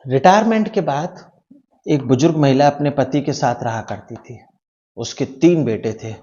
Retirement के बाद एक बुजुर्ग महिला अपने पति के साथ रहा करती थी। उसके 3 बेटे थे।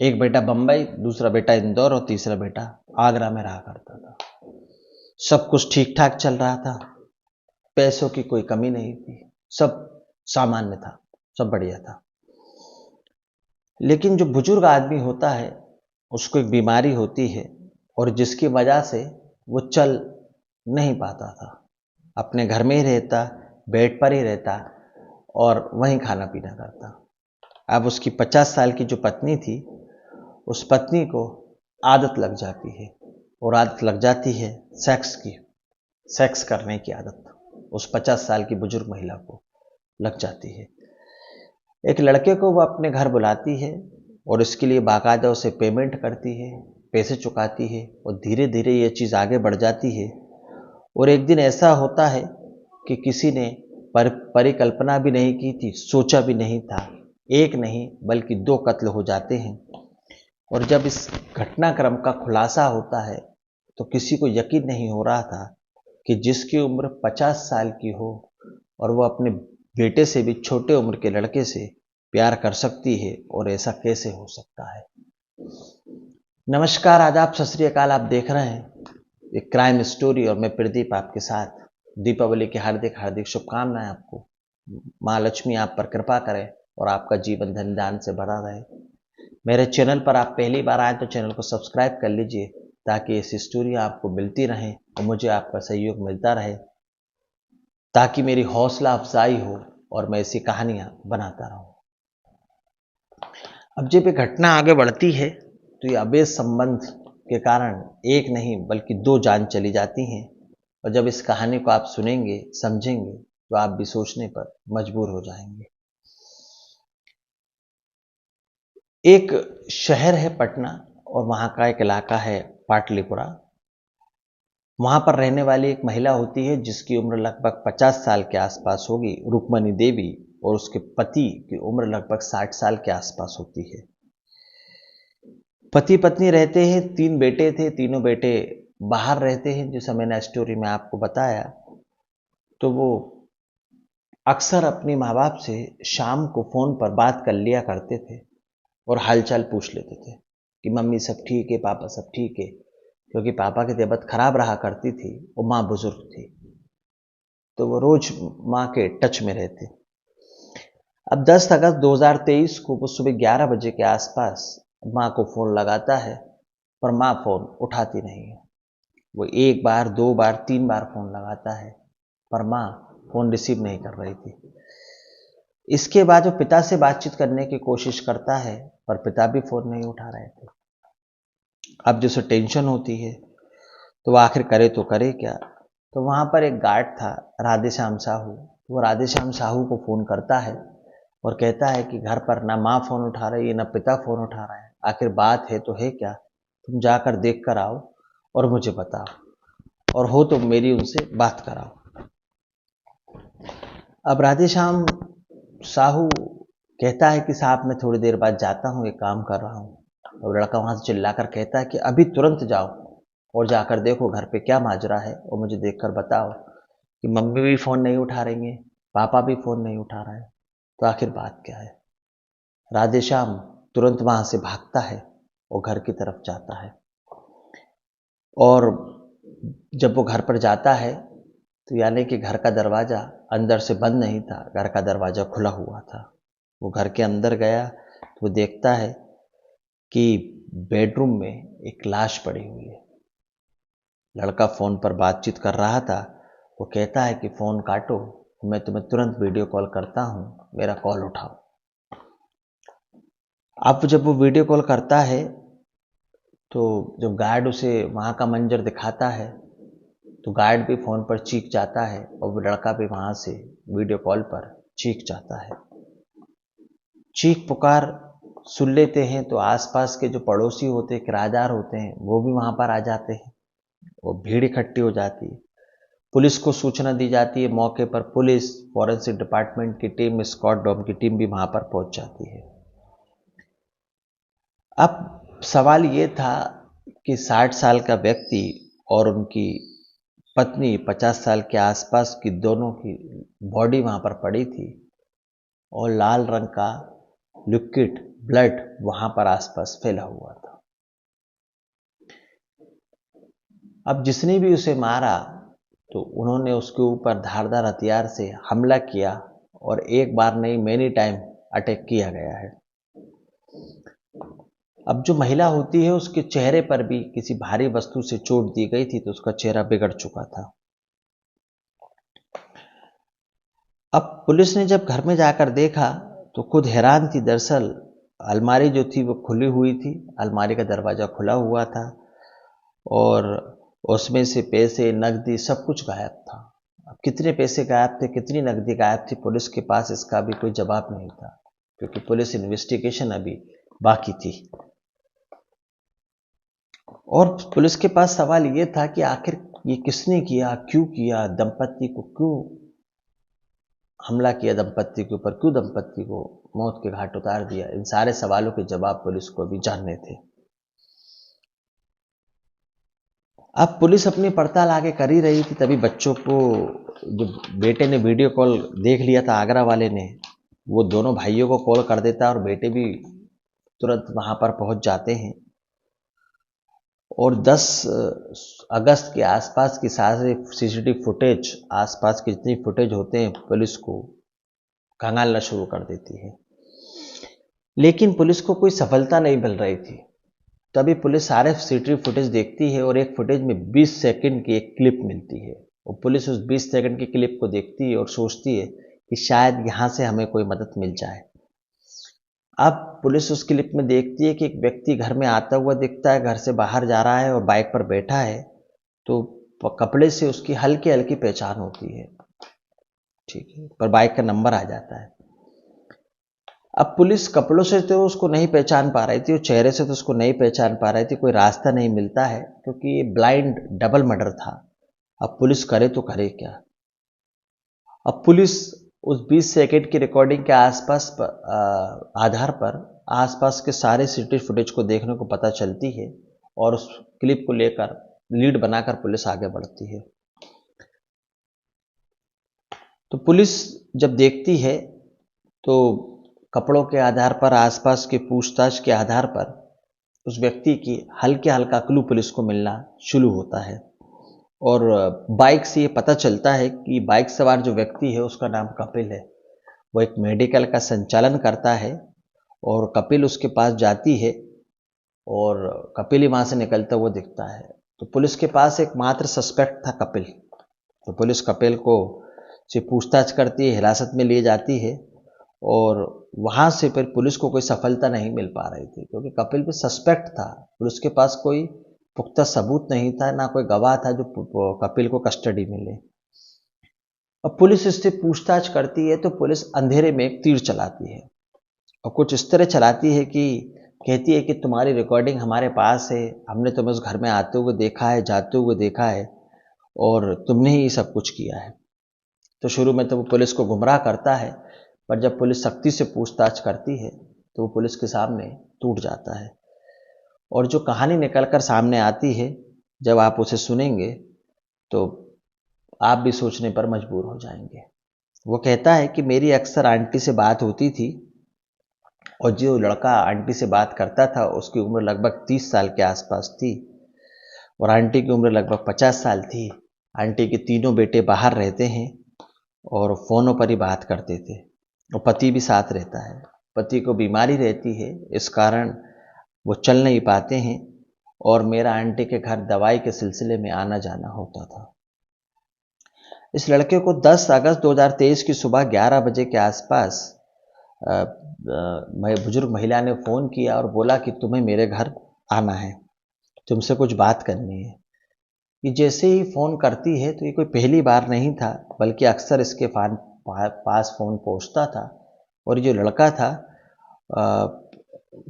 एक बेटा बंबई, दूसरा बेटा इंदौर और तीसरा बेटा आगरा में रहा करता था। सब कुछ ठीक ठाक चल रहा था, पैसों की कोई कमी नहीं थी, सब सामान्य था, सब बढ़िया था। लेकिन जो बुजुर्ग आदमी होता है उसको एक बीमारी होती है और जिसकी वजह से वो चल नहीं पाता था। अपने घर में ही रहता, बेड पर ही रहता और वहीं खाना पीना करता। अब उसकी 50 साल की जो पत्नी थी, उस पत्नी को आदत लग जाती है और आदत लग जाती है सेक्स की, सेक्स करने की आदत उस 50 साल की बुजुर्ग महिला को लग जाती है। एक लड़के को वो अपने घर बुलाती है और इसके लिए बाकायदा उसे पेमेंट करती है, पैसे चुकाती है और धीरे धीरे ये चीज़ आगे बढ़ जाती है। और एक दिन ऐसा होता है कि किसी ने परिकल्पना भी नहीं की थी, सोचा भी नहीं था, एक नहीं बल्कि 2 कत्ल हो जाते हैं। और जब इस घटनाक्रम का खुलासा होता है तो किसी को यकीन नहीं हो रहा था कि जिसकी उम्र 50 साल की हो और वो अपने बेटे से भी छोटे उम्र के लड़के से प्यार कर सकती है, और ऐसा कैसे हो सकता है। नमस्कार, आदाब, सत श्री अकाल। आप देख रहे हैं एक क्राइम स्टोरी और मैं प्रदीप आपके साथ। दीपावली की हार्दिक हार्दिक शुभकामनाएं आपको। माँ लक्ष्मी आप पर कृपा करें और आपका जीवन धन धान्य से भरा रहे। मेरे चैनल पर आप पहली बार आए तो चैनल को सब्सक्राइब कर लीजिए ताकि ऐसी स्टोरी आपको मिलती रहे और मुझे आपका सहयोग मिलता रहे, ताकि मेरी हौसला अफजाई हो और मैं ऐसी कहानियां बनाता रहूं। अब जब ये घटना आगे बढ़ती है तो ये अवैध संबंध के कारण एक नहीं बल्कि 2 जान चली जाती हैं। और जब इस कहानी को आप सुनेंगे, समझेंगे तो आप भी सोचने पर मजबूर हो जाएंगे। एक शहर है पटना और वहां का एक इलाका है पाटलिपुरा। वहां पर रहने वाली एक महिला होती है जिसकी उम्र लगभग 50 साल के आसपास होगी, रुक्मणी देवी, और उसके पति की उम्र लगभग 60 साल के आसपास होती है। पति पत्नी रहते हैं, 3 बेटे थे, तीनों बेटे बाहर रहते हैं। जैसा मैंने स्टोरी में आपको बताया, तो वो अक्सर अपने माँ बाप से शाम को फोन पर बात कर लिया करते थे और हालचाल पूछ लेते थे कि मम्मी सब ठीक है, पापा सब ठीक है, क्योंकि पापा की तबीयत खराब रहा करती थी और माँ बुजुर्ग थी, तो वो रोज माँ के टच में रहते। अब 10 अगस्त 2023 को वो सुबह 11 बजे के आसपास माँ को फोन लगाता है, पर माँ फोन उठाती नहीं है। वो 1 बार, 2 बार, 3 बार फोन लगाता है, पर माँ फोन रिसीव नहीं कर रही थी। इसके बाद वो पिता से बातचीत करने की कोशिश करता है, पर पिता भी फोन नहीं उठा रहे थे। अब जैसे टेंशन होती है तो वो आखिर करे तो करे क्या। तो वहां पर एक गार्ड था, राधेश्याम साहू। वो राधेश्याम साहू को फोन करता है और कहता है कि घर पर ना माँ फोन उठा रही है ना पिता फोन उठा रहा है, आखिर बात है तो है क्या, तुम जाकर देख कर आओ और मुझे बताओ, और हो तो मेरी उनसे बात कराओ। अब राधेश्याम साहू कहता है कि साहब मैं थोड़ी देर बाद जाता हूँ, एक काम कर रहा हूँ। और लड़का वहां से चिल्लाकर कहता है कि अभी तुरंत जाओ और जाकर देखो घर पे क्या माजरा है और मुझे देखकर बताओ कि मम्मी भी फोन नहीं उठा रही है, पापा भी फोन नहीं उठा रहा है, तो आखिर बात क्या है। राधेश्याम तुरंत वहां से भागता है और घर की तरफ जाता है। और जब वो घर पर जाता है तो यानी कि घर का दरवाजा अंदर से बंद नहीं था, घर का दरवाजा खुला हुआ था। वो घर के अंदर गया तो वो देखता है कि बेडरूम में एक लाश पड़ी हुई है। लड़का फोन पर बातचीत कर रहा था। वो कहता है कि फोन काटो, मैं तुम्हें तुरंत वीडियो कॉल करता हूं, मेरा कॉल उठाओ। अब जब वो वीडियो कॉल करता है तो जब गार्ड उसे वहां का मंजर दिखाता है तो गार्ड भी फोन पर चीख जाता है और वो लड़का भी वहां से वीडियो कॉल पर चीख जाता है। चीख पुकार सुन लेते हैं तो आसपास के जो पड़ोसी होते हैं, किराएदार होते हैं, वो भी वहां पर आ जाते हैं। वो भीड़ इकट्ठी हो जाती है। पुलिस को सूचना दी जाती है। मौके पर पुलिस, फॉरेंसिक डिपार्टमेंट की टीम, स्क्वाड डॉग की टीम भी वहां पर पहुंच जाती है। अब सवाल ये था कि 60 साल का व्यक्ति और उनकी पत्नी 50 साल के आसपास की दोनों की बॉडी वहां पर पड़ी थी और लाल रंग का लिक्विड ब्लड वहां पर आसपास फैला हुआ था। अब जिसने भी उसे मारा तो उन्होंने उसके ऊपर धारदार हथियार से हमला किया और एक बार नहीं मेनी टाइम अटैक किया गया है। अब जो महिला होती है उसके चेहरे पर भी किसी भारी वस्तु से चोट दी गई थी तो उसका चेहरा बिगड़ चुका था। अब पुलिस ने जब घर में जाकर देखा तो खुद हैरान थी। दरअसल अलमारी जो थी वो खुली हुई थी, अलमारी का दरवाजा खुला हुआ था और उसमें से पैसे नकदी सब कुछ गायब था। अब कितने पैसे गायब थे, कितनी नकदी गायब थी, पुलिस के पास इसका भी कोई जवाब नहीं था क्योंकि पुलिस इन्वेस्टिगेशन अभी बाकी थी। और पुलिस के पास सवाल ये था कि आखिर ये किसने किया, क्यों किया, दंपत्ति को क्यों हमला किया, दंपत्ति के ऊपर क्यों दंपत्ति को मौत के घाट उतार दिया। इन सारे सवालों के जवाब पुलिस को भी जानने थे। अब पुलिस अपनी पड़ताल आगे कर ही रही थी, तभी बच्चों को जो बेटे ने वीडियो कॉल देख लिया था, आगरा वाले ने, वो दोनों भाइयों को कॉल कर देता और बेटे भी तुरंत वहां पर पहुंच जाते हैं और 10 अगस्त के आसपास की सारे सीसीटीवी फुटेज, आसपास के जितनी फुटेज होते हैं, पुलिस को खंगालना शुरू कर देती है। लेकिन पुलिस को कोई सफलता नहीं मिल रही थी। तभी पुलिस सारे सीसीटीवी फुटेज देखती है और एक फुटेज में 20 सेकंड की एक क्लिप मिलती है और पुलिस उस 20 सेकंड की क्लिप को देखती है और सोचती है कि शायद यहां से हमें कोई मदद मिल जाए। अब पुलिस उस क्लिप में देखती है कि एक व्यक्ति घर में आता हुआ दिखता है, घर से बाहर जा रहा है और बाइक पर बैठा है, तो कपड़े से उसकी हल्की हल्की पहचान होती है, ठीक है, पर बाइक का नंबर आ जाता है। अब पुलिस कपड़ों से तो उसको नहीं पहचान पा रही थी और चेहरे से तो उसको नहीं पहचान पा रही थी, कोई रास्ता नहीं मिलता है क्योंकि ये ब्लाइंड डबल मर्डर था। अब पुलिस करे तो करे क्या। अब पुलिस उस 20 सेकंड की रिकॉर्डिंग के आसपास आधार पर आसपास के सारे सीसीटीवी फुटेज को देखने को पता चलती है और उस क्लिप को लेकर लीड बनाकर पुलिस आगे बढ़ती है। तो पुलिस जब देखती है तो कपड़ों के आधार पर, आसपास की पूछताछ के आधार पर उस व्यक्ति की हल्का हल्का क्लू पुलिस को मिलना शुरू होता है और बाइक से ये पता चलता है कि बाइक सवार जो व्यक्ति है उसका नाम कपिल है। वो एक मेडिकल का संचालन करता है और कपिल उसके पास जाती है और कपिल ही वहां से निकलता हुआ दिखता है। तो पुलिस के पास एक मात्र सस्पेक्ट था, कपिल। तो पुलिस कपिल को से पूछताछ करती है, हिरासत में लिए जाती है और वहां से फिर पुलिस को कोई सफलता नहीं मिल पा रही थी क्योंकि कपिल भी सस्पेक्ट था। पुलिस के पास कोई पुख्ता सबूत नहीं था, ना कोई गवाह था जो कपिल को कस्टडी में ले। अब पुलिस इससे पूछताछ करती है तो पुलिस अंधेरे में एक तीर चलाती है और कुछ इस तरह चलाती है कि कहती है कि तुम्हारी रिकॉर्डिंग हमारे पास है, हमने तुम्हें उस घर में आते हुए देखा है, जाते हुए देखा है और तुमने ही सब कुछ किया है। तो शुरू में तो वो पुलिस को गुमराह करता है, पर जब पुलिस सख्ती से पूछताछ करती है तो वो पुलिस के सामने टूट जाता है और जो कहानी निकलकर सामने आती है, जब आप उसे सुनेंगे तो आप भी सोचने पर मजबूर हो जाएंगे। वो कहता है कि मेरी अक्सर आंटी से बात होती थी और जो लड़का आंटी से बात करता था उसकी उम्र लगभग 30 साल के आसपास थी और आंटी की उम्र लगभग 50 साल थी। आंटी के तीनों बेटे बाहर रहते हैं और फोनों पर ही बात करते थे और पति भी साथ रहता है। पति को बीमारी रहती है, इस कारण वो चल नहीं पाते हैं और मेरा आंटी के घर दवाई के सिलसिले में आना जाना होता था। इस लड़के को 10 अगस्त 2023 की सुबह 11 बजे के आसपास बुजुर्ग महिला ने फ़ोन किया और बोला कि तुम्हें मेरे घर आना है, तुमसे कुछ बात करनी है। ये जैसे ही फ़ोन करती है तो ये कोई पहली बार नहीं था, बल्कि अक्सर इसके पास फ़ोन पहुंचता था और ये जो लड़का था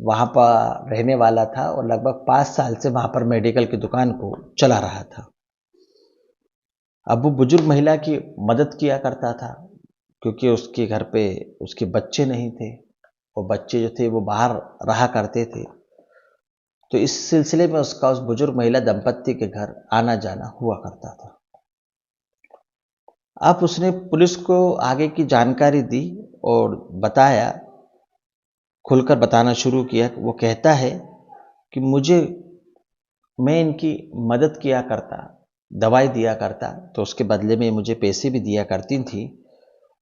वहाँ पर रहने वाला था और लगभग 5 साल से वहाँ पर मेडिकल की दुकान को चला रहा था। अब वो बुजुर्ग महिला की मदद किया करता था क्योंकि उसके घर पे उसके बच्चे नहीं थे और बच्चे जो थे वो बाहर रहा करते थे। तो इस सिलसिले में उसका उस बुजुर्ग महिला दंपत्ति के घर आना जाना हुआ करता था। अब उसने पुलिस को आगे की जानकारी दी और बताया, खुलकर बताना शुरू किया। वो कहता है कि मैं इनकी मदद किया करता, दवाई दिया करता, तो उसके बदले में मुझे पैसे भी दिया करती थी,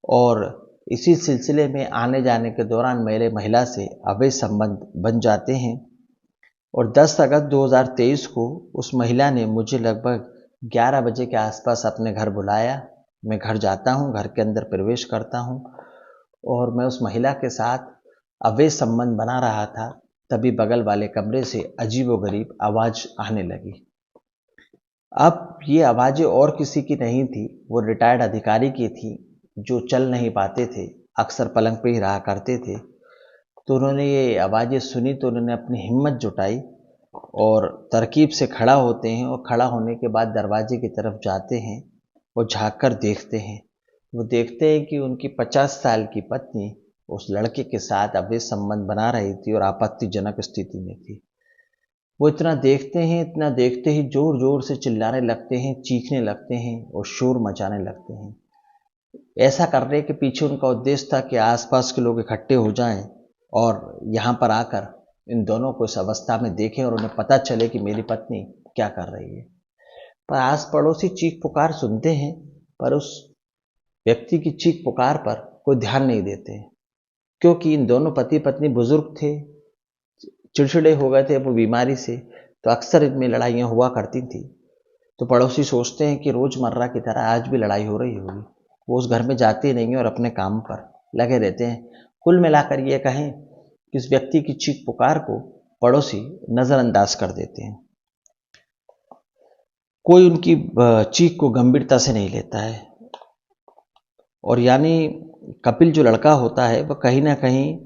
और इसी सिलसिले में आने जाने के दौरान मेरे महिला से अवैध संबंध बन जाते हैं। और 10 अगस्त 2023 को उस महिला ने मुझे लगभग 11 बजे के आसपास अपने घर बुलाया। मैं घर जाता हूँ, घर के अंदर प्रवेश करता हूँ और मैं उस महिला के साथ अवैध संबंध बना रहा था। तभी बगल वाले कमरे से अजीबोगरीब आवाज़ आने लगी। अब ये आवाज़ें और किसी की नहीं थी, वो रिटायर्ड अधिकारी की थी जो चल नहीं पाते थे, अक्सर पलंग पे ही रहा करते थे। तो उन्होंने ये आवाज़ें सुनी तो उन्होंने अपनी हिम्मत जुटाई और तरकीब से खड़ा होते हैं, और खड़ा होने के बाद दरवाजे की तरफ जाते हैं और झाँक कर देखते हैं। वो देखते हैं कि उनकी 50 साल की पत्नी उस लड़के के साथ अवैध संबंध बना रही थी और आपत्तिजनक स्थिति में थी। वो इतना देखते ही जोर जोर से चिल्लाने लगते हैं, चीखने लगते हैं और शोर मचाने लगते हैं। ऐसा करने के पीछे उनका उद्देश्य था कि आसपास के लोग इकट्ठे हो जाएं और यहाँ पर आकर इन दोनों को इस अवस्था में देखें और उन्हें पता चले कि मेरी पत्नी क्या कर रही है। पर आस पड़ोसी चीख पुकार सुनते हैं, पर उस व्यक्ति की चीख पुकार पर कोई ध्यान नहीं देते, क्योंकि इन दोनों पति पत्नी बुजुर्ग थे, चिड़चिड़े हो गए थे वो बीमारी से, तो अक्सर इनमें लड़ाइयाँ हुआ करती थी। तो पड़ोसी सोचते हैं कि रोजमर्रा की तरह आज भी लड़ाई हो रही होगी। वो उस घर में जाते नहीं हैं और अपने काम पर लगे रहते हैं। कुल मिलाकर ये कहें कि इस व्यक्ति की चीख पुकार को पड़ोसी नजरअंदाज कर देते हैं। कोई उनकी चीख को गंभीरता से नहीं लेता है, और यानी कपिल जो लड़का होता है वह कहीं ना कहीं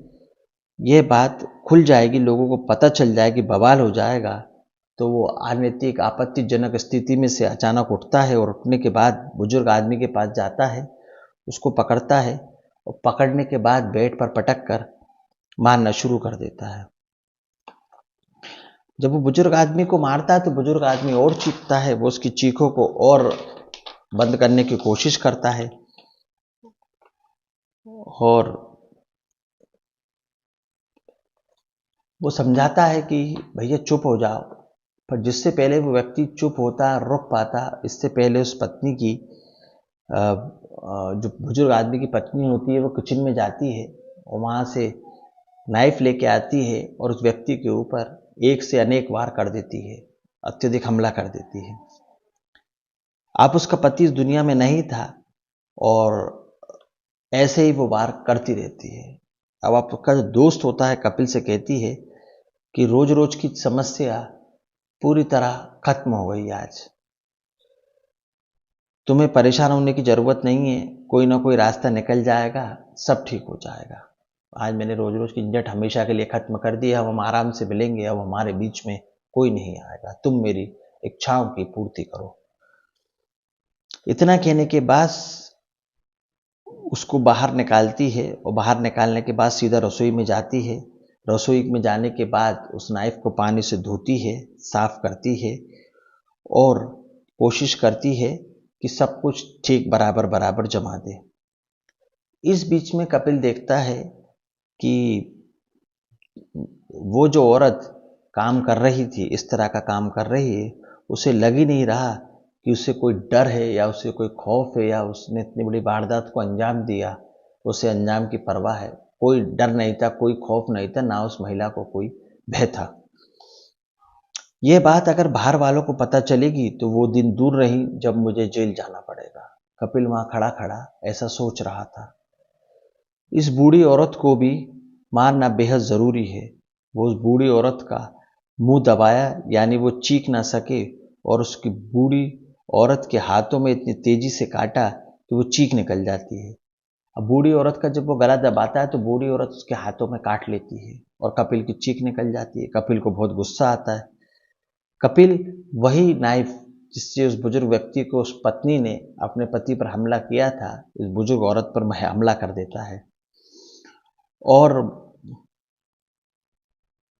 ये बात खुल जाएगी, लोगों को पता चल जाएगी, बवाल हो जाएगा, तो वो अनैतिक आपत्तिजनक स्थिति में से अचानक उठता है और उठने के बाद बुजुर्ग आदमी के पास जाता है, उसको पकड़ता है और पकड़ने के बाद बेड पर पटक कर मारना शुरू कर देता है। जब वो बुजुर्ग आदमी को मारता है तो बुजुर्ग आदमी और चीखता है, वो उसकी चीखों को और बंद करने की कोशिश करता है और वो समझाता है कि भैया चुप हो जाओ। पर जिससे पहले वो व्यक्ति चुप होता, रुक पाता, इससे पहले उस पत्नी की जो बुजुर्ग आदमी की पत्नी होती है वो किचन में जाती है और वहाँ से नाइफ लेके आती है और उस व्यक्ति के ऊपर एक से अनेक वार कर देती है, अत्यधिक हमला कर देती है। आप उसका पति इस दुनिया में नहीं था और ऐसे ही वो वार करती रहती है। अब आपका जो दोस्त होता है कपिल से कहती है कि रोज रोज की समस्या पूरी तरह खत्म हो गई आज, तुम्हें परेशान होने की जरूरत नहीं है, कोई ना कोई रास्ता निकल जाएगा, सब ठीक हो जाएगा। आज मैंने रोज रोज की झंझट हमेशा के लिए खत्म कर दी, अब हम आराम से मिलेंगे, अब हमारे बीच में कोई नहीं आएगा, तुम मेरी इच्छाओं की पूर्ति करो। इतना कहने के बाद उसको बाहर निकालती है और बाहर निकालने के बाद सीधा रसोई में जाती है। रसोई में जाने के बाद उस नाइफ को पानी से धोती है, साफ करती है और कोशिश करती है कि सब कुछ ठीक बराबर बराबर जमा दे। इस बीच में कपिल देखता है कि वो जो औरत काम कर रही थी, इस तरह का काम कर रही है, उसे लग ही नहीं रहा कि उसे कोई डर है या उसे कोई खौफ है या उसने इतनी बड़ी वारदात को अंजाम दिया, उसे अंजाम की परवाह है। कोई डर नहीं था, कोई खौफ नहीं था, ना उस महिला को कोई भय था। ये बात अगर बाहर वालों को पता चलेगी तो वो दिन दूर रही जब मुझे जेल जाना पड़ेगा। कपिल वहां खड़ा खड़ा ऐसा सोच रहा था। इस बूढ़ी औरत को भी मारना बेहद जरूरी है। वो उस बूढ़ी औरत का मुंह दबाया, यानी वो चीख ना सके, और उसकी बूढ़ी औरत के हाथों में इतनी तेजी से काटा कि वो चीख निकल जाती है। अब बूढ़ी औरत का जब वो गला दबाता है तो बूढ़ी औरत उसके हाथों में काट लेती है और कपिल की चीख निकल जाती है। कपिल को बहुत गुस्सा आता है। कपिल वही नाइफ जिससे उस बुजुर्ग व्यक्ति को उस पत्नी ने अपने पति पर हमला किया था, इस बुजुर्ग औरत पर हमला कर देता है और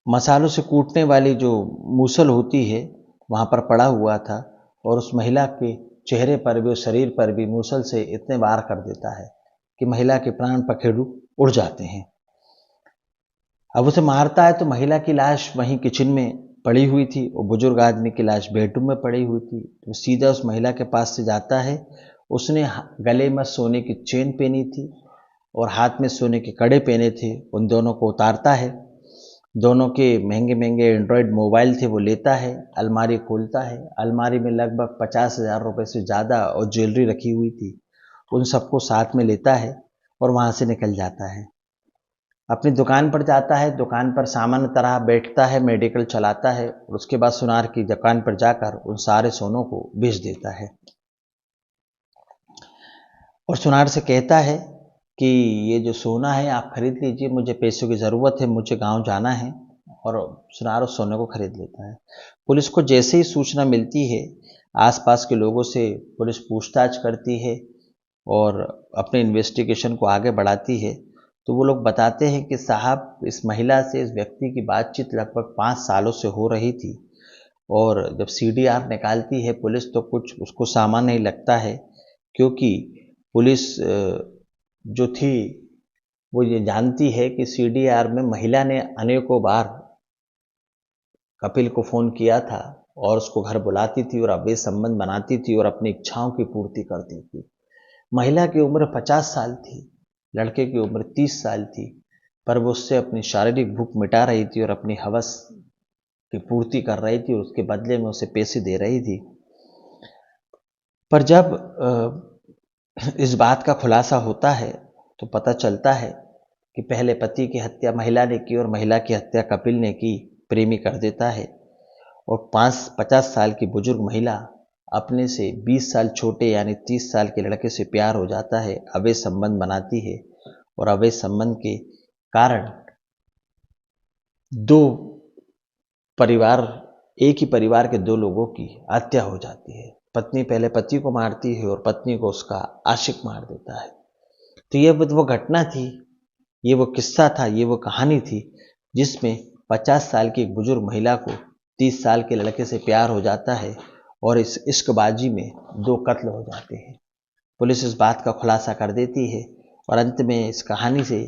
मसालों से कूटने वाली जो मूसल होती है वहां पर पड़ा हुआ था और उस महिला के चेहरे पर भी और शरीर पर भी मूसल से इतने वार कर देता है कि महिला के प्राण पखेरु उड़ जाते हैं। अब उसे मारता है तो महिला की लाश वहीं किचन में पड़ी हुई थी और बुजुर्ग आदमी की लाश बेडरूम में पड़ी हुई थी। तो सीधा उस महिला के पास से जाता है। उसने गले में सोने की चेन पहनी थी और हाथ में सोने के कड़े पहने थे। उन दोनों को उतारता है, दोनों के महंगे महंगे एंड्रॉयड मोबाइल थे वो लेता है, अलमारी खोलता है। अलमारी में लगभग 50,000 रुपये से ज़्यादा और ज्वेलरी रखी हुई थी। उन सबको साथ में लेता है और वहाँ से निकल जाता है। अपनी दुकान पर जाता है, दुकान पर सामान्य तरह बैठता है, मेडिकल चलाता है और उसके बाद सुनार की दुकान पर जाकर उन सारे सोनों को बेच देता है और सुनार से कहता है कि ये जो सोना है आप खरीद लीजिए, मुझे पैसों की ज़रूरत है, मुझे गांव जाना है। और सुनार उस सोने को खरीद लेता है। पुलिस को जैसे ही सूचना मिलती है, आसपास के लोगों से पुलिस पूछताछ करती है और अपने इन्वेस्टिगेशन को आगे बढ़ाती है। तो वो लोग बताते हैं कि साहब, इस महिला से इस व्यक्ति की बातचीत लगभग 5 सालों से हो रही थी और जब सीडीआर निकालती है पुलिस तो कुछ उसको सामान्य नहीं लगता है, क्योंकि पुलिस जो थी वो ये जानती है कि सीडीआर में महिला ने अनेकों बार कपिल को फ़ोन किया था और उसको घर बुलाती थी और अवैध संबंध बनाती थी और अपनी इच्छाओं की पूर्ति करती थी। महिला की उम्र 50 साल थी, लड़के की उम्र 30 साल थी, पर वो उससे अपनी शारीरिक भूख मिटा रही थी और अपनी हवस की पूर्ति कर रही थी और उसके बदले में उसे पैसे दे रही थी। पर जब इस बात का खुलासा होता है तो पता चलता है कि पहले पति की हत्या महिला ने की और महिला की हत्या कपिल ने की, प्रेमी कर देता है। और 50 साल की बुजुर्ग महिला अपने से 20 साल छोटे यानी 30 साल के लड़के से प्यार हो जाता है, अवैध संबंध बनाती है और अवैध संबंध के कारण एक ही परिवार के 2 लोगों की हत्या हो जाती है। पत्नी पहले पति को मारती है और पत्नी को उसका आशिक मार देता है। तो ये वो घटना थी, ये वो किस्सा था, ये वो कहानी थी जिसमें 50 साल की एक बुजुर्ग महिला को 30 साल के लड़के से प्यार हो जाता है और इस इश्कबाजी में 2 कत्ल हो जाते हैं। पुलिस इस बात का खुलासा कर देती है और अंत में इस कहानी से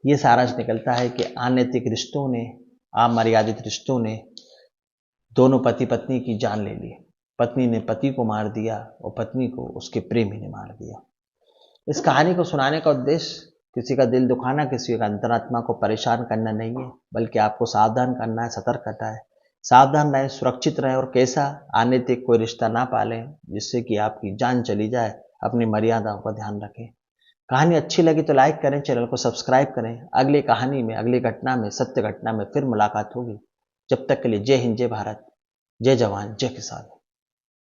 ये सारांश निकलता है कि अनैतिक रिश्तों ने, अमर्यादित रिश्तों ने दोनों पति पत्नी की जान ले ली। पत्नी ने पति को मार दिया और पत्नी को उसके प्रेमी ने मार दिया। इस कहानी को सुनाने का उद्देश्य किसी का दिल दुखाना, किसी का अंतरात्मा को परेशान करना नहीं है, बल्कि आपको सावधान करना है, सतर्क करना है। सावधान रहें, सुरक्षित रहें और कैसा अनैतिक कोई रिश्ता ना पालें जिससे कि आपकी जान चली जाए। अपनी मर्यादाओं का ध्यान रखें। कहानी अच्छी लगी तो लाइक करें, चैनल को सब्सक्राइब करें। अगली कहानी में, अगली घटना में, सत्य घटना में फिर मुलाकात होगी। जब तक के लिए जय हिंद, जय भारत, जय जवान, जय किसान।